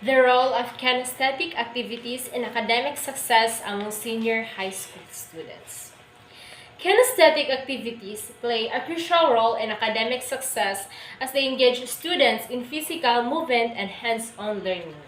The role of kinesthetic activities in academic success among senior high school students. Kinesthetic activities play a crucial role in academic success as they engage students in physical movement and hands-on learning.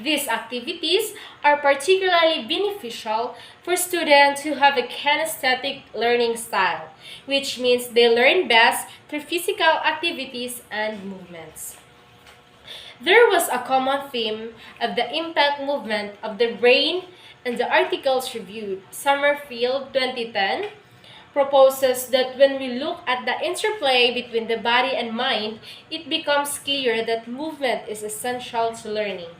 These activities are particularly beneficial for students who have a kinesthetic learning style, which means they learn best through physical activities and movements. There was a common theme of the impact movement of the brain, and the articles reviewed. Summerfield 2010 proposes that when we look at the interplay between the body and mind, it becomes clear that movement is essential to learning.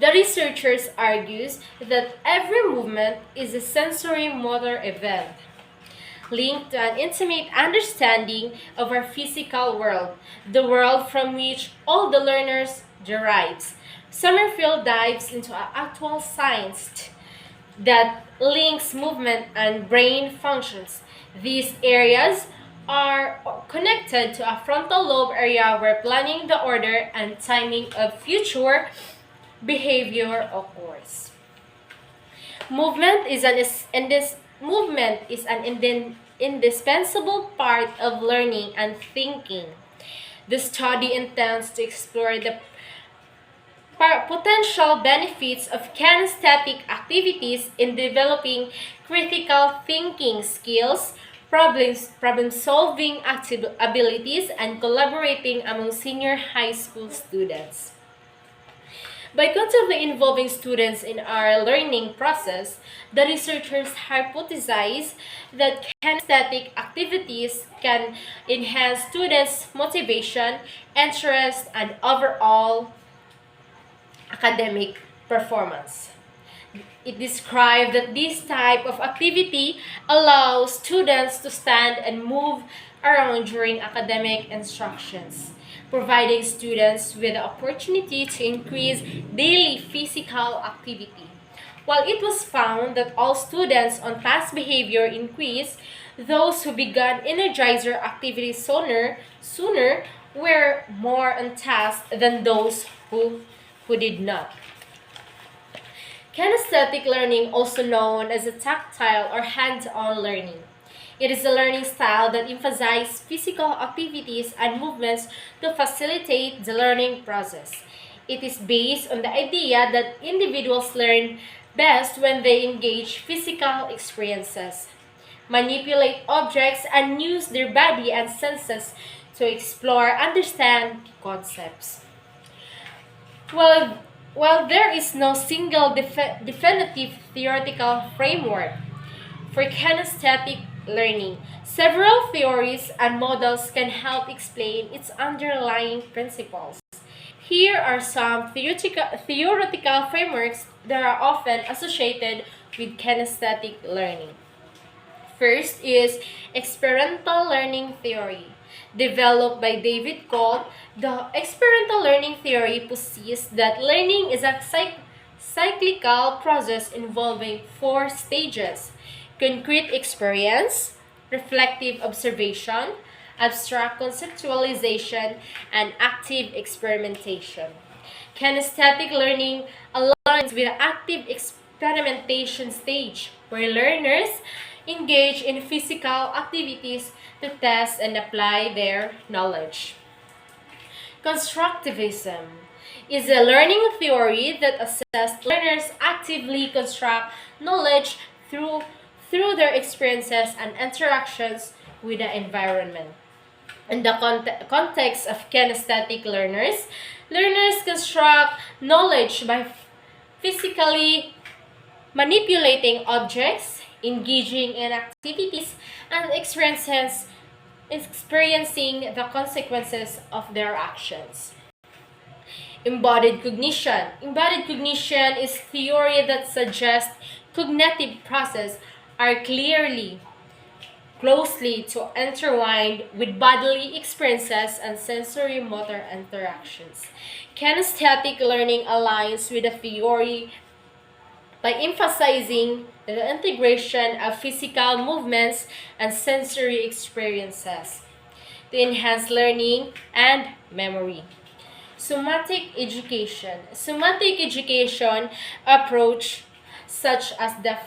The researchers argues that every movement is a sensory motor event linked to an intimate understanding of our physical world, the world from which all the learners derives. Summerfield dives into actual science that links movement and brain functions. These areas are connected to a frontal lobe area where planning, the order, and timing of future behavior occurs. Movement is an indispensable part of learning and thinking. The study intends to explore the potential benefits of kinesthetic activities in developing critical thinking skills, problem-solving abilities, and collaborating among senior high school students. By constantly involving students in our learning process, the researchers hypothesize that kinesthetic activities can enhance students' motivation, interest, and overall academic performance. It described that this type of activity allows students to stand and move around during academic instructions, providing students with the opportunity to increase daily physical activity. While it was found that all students on task behavior increased, those who began Energizer activities sooner were more on task than those who did not. Kinesthetic learning, also known as a tactile or hands-on learning. It is a learning style that emphasizes physical activities and movements to facilitate the learning process. It is based on the idea that individuals learn best when they engage physical experiences, manipulate objects, and use their body and senses to explore, understand concepts. While there is no single definitive theoretical framework for kinesthetic learning, several theories and models can help explain its underlying principles. Here are some theoretical frameworks that are often associated with kinesthetic learning. First is experiential learning theory. Developed by David Cole, the experiential learning theory posits that learning is a cyclical process involving four stages: concrete experience, reflective observation, abstract conceptualization, and active experimentation. Kinesthetic learning aligns with the active experimentation stage, where learners engage in physical activities to test and apply their knowledge. Constructivism is a learning theory that assesses learners actively construct knowledge through their experiences and interactions with the environment. In the context of kinesthetic learners construct knowledge by physically manipulating objects, engaging in activities, and experiencing the consequences of their actions. Embodied cognition. Embodied cognition is theory that suggests cognitive processes are closely to intertwined with bodily experiences and sensory motor interactions. Kinesthetic learning aligns with the theory by emphasizing the integration of physical movements and sensory experiences to enhance learning and memory. Somatic education approach such as the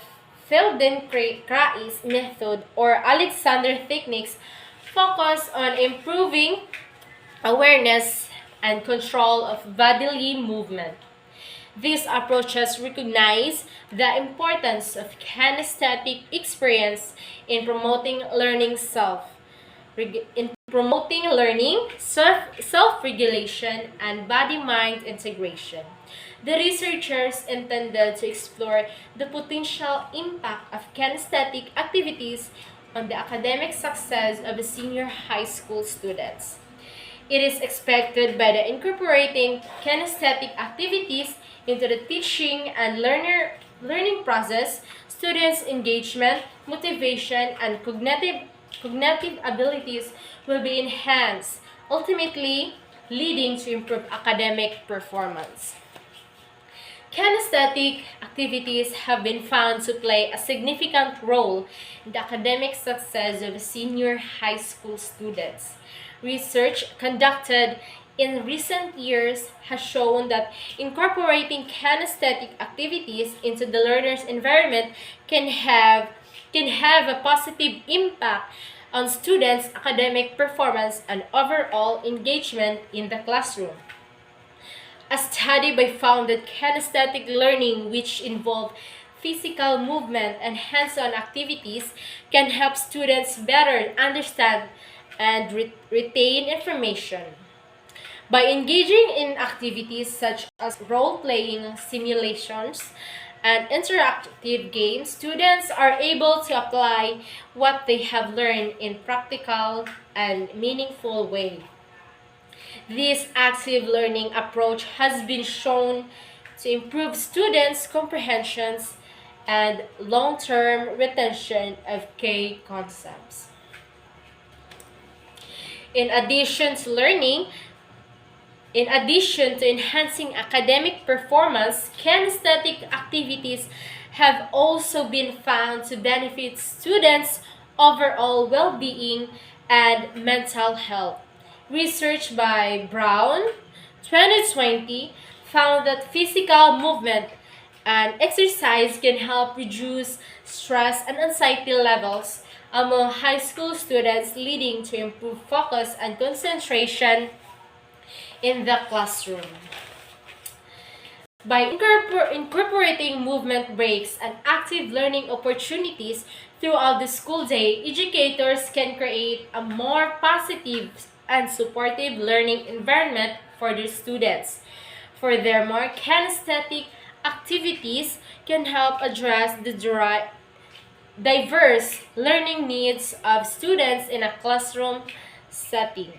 Feldenkrais method or Alexander techniques focus on improving awareness and control of bodily movement. These approaches recognize the importance of kinesthetic experience in promoting self-regulation, and body-mind integration. The researchers intended to explore the potential impact of kinesthetic activities on the academic success of senior high school students. It is expected by the incorporating kinesthetic activities into the teaching and learning process, students' engagement, motivation, and cognitive abilities will be enhanced, ultimately leading to improved academic performance. Kinesthetic activities have been found to play a significant role in the academic success of senior high school students. Research conducted in recent years has shown that incorporating kinesthetic activities into the learner's environment can have a positive impact on students' academic performance and overall engagement in the classroom. A study by found that kinesthetic learning, which involve physical movement and hands-on activities, can help students better understand and retain information. By engaging in activities such as role-playing simulations and interactive games, students are able to apply what they have learned in practical and meaningful way. This active learning approach has been shown to improve students' comprehensions and long-term retention of key concepts. In addition to learning, in addition to enhancing academic performance, kinesthetic activities have also been found to benefit students' overall well-being and mental health. Research by Brown 2020 found that physical movement and exercise can help reduce stress and anxiety levels among high school students, leading to improved focus and concentration in the classroom. By incorporating movement breaks and active learning opportunities throughout the school day, educators can create a more positive and supportive learning environment for their students. Furthermore, kinesthetic activities can help address the diverse learning needs of students in a classroom setting.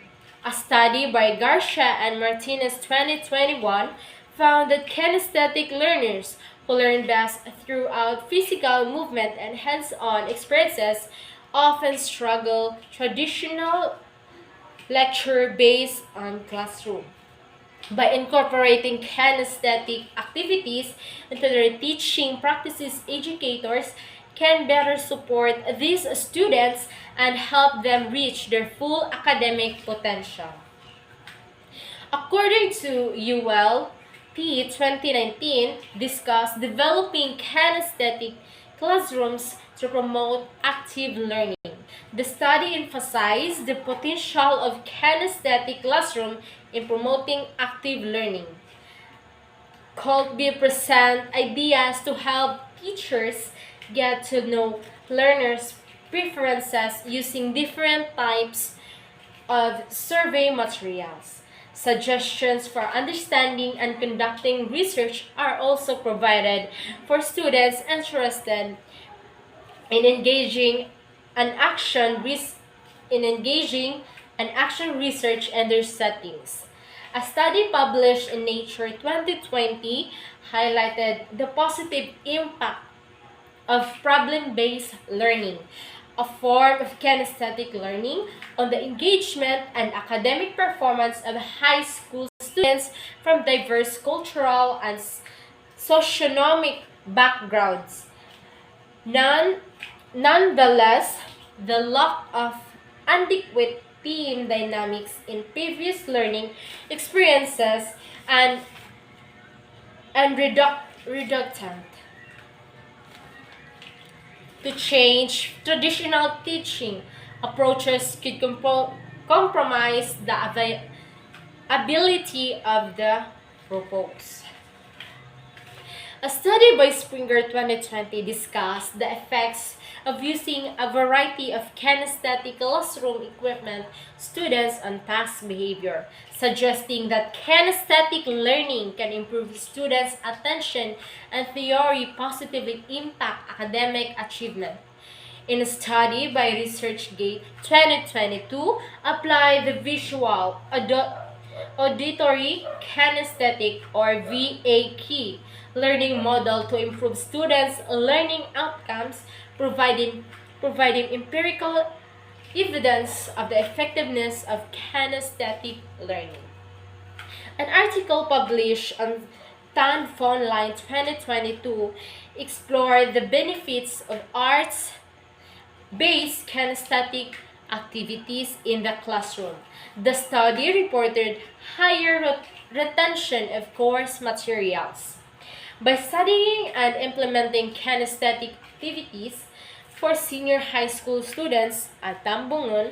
A study by Garcia and Martinez 2021 found that kinesthetic learners who learn best throughout physical movement and hands-on experiences often struggle traditional lecture based on classroom. By incorporating kinesthetic activities into their teaching practices, educators can better support these students and help them reach their full academic potential. According to ULP 2019, discussed developing kinesthetic classrooms to promote active learning. The study emphasized the potential of kinesthetic classroom in promoting active learning. Colby present ideas to help teachers get to know learners' preferences using different types of survey materials. Suggestions for understanding and conducting research are also provided for students interested in an action res- engaging an action research and their settings. A study published in Nature 2020 highlighted the positive impact of problem-based learning, a form of kinesthetic learning, on the engagement and academic performance of high school students from diverse cultural and socioeconomic backgrounds. Nonetheless, the lack of adequate team dynamics in previous learning experiences and reductant to change traditional teaching approaches could compromise the ability of the proposed. A study by Springer 2020 discussed the effects of using a variety of kinesthetic classroom equipment students on task behavior, suggesting that kinesthetic learning can improve students' attention and theory positively impact academic achievement. In a study by ResearchGate 2022, apply the visual, auditory, kinesthetic, or VAK learning model to improve students' learning outcomes, providing empirical evidence of the effectiveness of kinesthetic learning. An article published on Tan Phone Line 2022 explored the benefits of arts-based kinesthetic activities in the classroom. The study reported higher retention of course materials. By studying and implementing kinesthetic activities for senior high school students at Tambungon,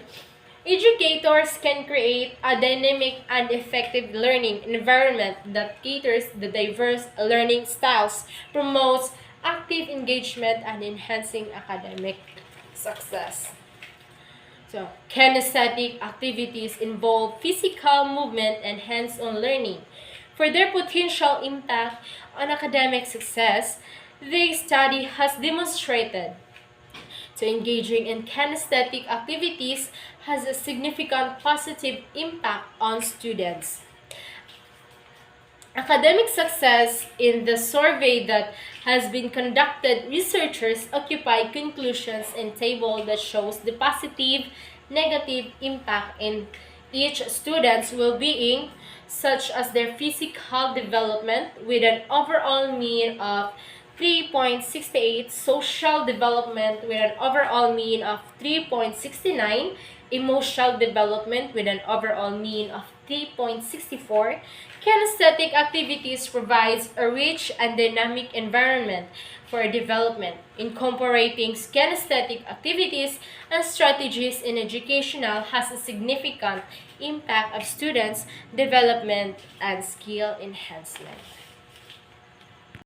educators can create a dynamic and effective learning environment that caters the diverse learning styles, promotes active engagement, and enhancing academic success. So, kinesthetic activities involve physical movement and hands-on learning. For their potential impact on academic success, the study has demonstrated to engaging in kinesthetic activities has a significant positive impact on students. Academic success in the survey that has been conducted, researchers occupy conclusions in table that shows the positive, negative impact in each student's well-being, such as their physical development with an overall mean of 3.68, social development with an overall mean of 3.69, emotional development with an overall mean of 3.64. Kinesthetic activities provides a rich and dynamic environment for development. Incorporating kinesthetic activities and strategies in educational has a significant impact of students' development and skill enhancement.